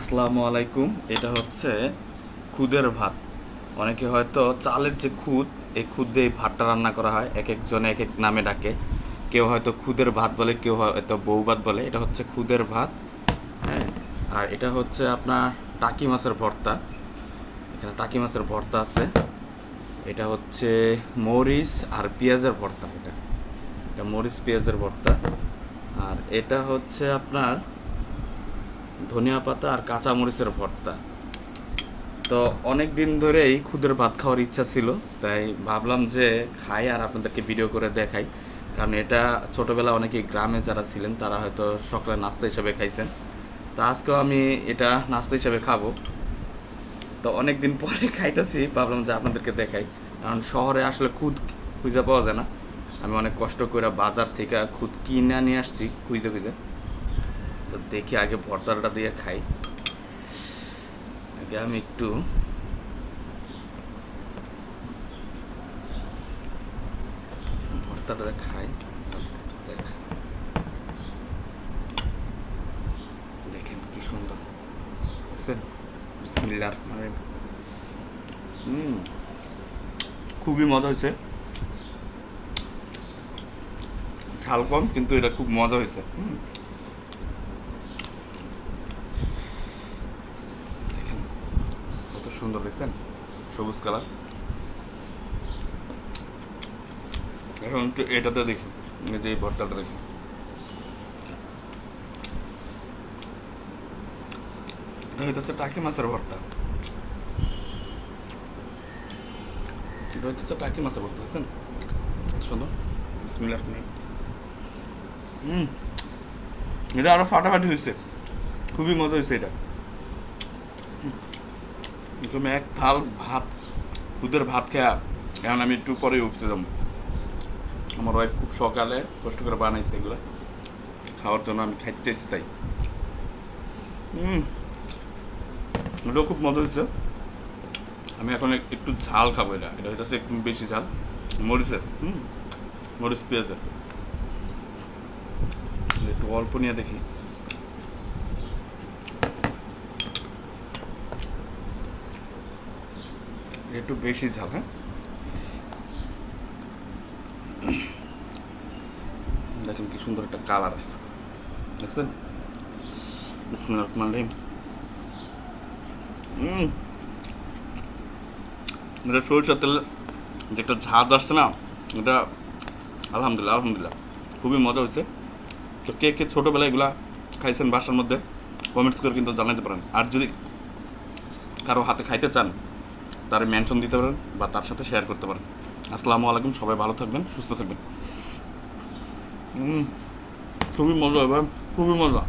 আসসালামু আলাইকুম। এটা হচ্ছে খুদের ভাত। অনেকে হয়তো চালের যে খুদ, এই খুদ দিয়ে এই ভাতটা রান্না করা হয়। এক একজনে এক এক নামে ডাকে। কেউ হয়তো খুদের ভাত বলে, কেউ হয়তো বউ ভাত বলে। এটা হচ্ছে খুদের ভাত। হ্যাঁ, আর এটা হচ্ছে আপনার টাকি মাছের ভর্তা। এখানে টাকি মাছের ভর্তা আছে। এটা হচ্ছে মরিচ আর পেঁয়াজের ভর্তা। এটা এটা মরিচ পেঁয়াজের ভর্তা। আর এটা হচ্ছে আপনার ধনিয়া পাতা আর কাঁচা মরিচের ভর্তা। তো অনেক দিন ধরেই খুদের ভাত খাওয়ার ইচ্ছা ছিল, তাই ভাবলাম যে খাই আর আপনাদেরকে ভিডিও করে দেখাই। কারণ এটা ছোটোবেলা অনেকেই গ্রামে যারা ছিলেন তারা হয়তো সকালে নাস্তা হিসেবে খাইছেন। তো আজকেও আমি এটা নাস্তা হিসেবে খাবো। তো অনেক দিন পরে খাইতেছি, ভাবলাম যে আপনাদেরকে দেখাই। কারণ শহরে আসলে খুদ খুঁজে পাওয়া যায় না। আমি অনেক কষ্ট করে বাজার থেকে খুদ কিনে নিয়ে আসছি খুঁজে খুঁজে। তো দেখি আগে ভর্তাটা দিয়ে খাই। আগে আমি একটু ভর্তাটা খাই। দেখা দেখেন কি সুন্দর বুঝছেন। বিসমিল্লাহ মানে খুবই মজা হয়েছে। ঝাল কম, কিন্তু এটা খুব মজা হয়েছে। দেখেন কত সুন্দর দেখছেন, সবুজ কালার। এখন একটু এটাতে দেখি, এই যে এই ভর্তাটা দেখি। এটা হইতেছে টাকি মাছের ভর্তা। এটা হইতেছে টাকি মাছের ভর্তা, বুঝছেন সুন্দর। বিসমিল্লাহ। হুম, এটা আরো ফাটাফাটি হয়েছে, খুবই মজা হয়েছে এটা। তুমি এক থাল ভাত, দুধের ভাত খেয়া এখন আমি একটু পরে অফিসে যাবো। আমার ওয়াইফ খুব সকালে কষ্ট করে বানাইছে এগুলো খাওয়ার জন্য, আমি খাইতে চাইছি তাই। এটাও খুব মজা হয়েছে। আমি এখন একটু ঝাল খাবো। এটা এটা হচ্ছে একটু বেশি ঝাল মরিচের। মরিচ পেঁয়াজের একটু অল্প নিয়ে দেখি। একটু বেশি ঝাল। হ্যাঁ, দেখেন কি সুন্দর একটা কালার আসছে, দেখছেন। বিসমিল্লাহির রহমানির রহিম। এটা সরিষার তেল যে একটা ঝাঁজ আসছে না, এটা আলহামদুলিল্লাহ আলহামদুলিল্লাহ খুবই মজা হয়েছে। তো কে কে ছোটোবেলায় এগুলা খাইছেন বাসার মধ্যে কমেন্টস করে কিন্তু জানাতে পারেন। আর যদি কারো হাতে খাইতে চান তার মেনশন দিতে পারেন বা তার সাথে শেয়ার করতে পারেন। আসসালামু আলাইকুম, সবাই ভালো থাকবেন, সুস্থ থাকবেন। খুবই মজা, এবার খুবই মজা।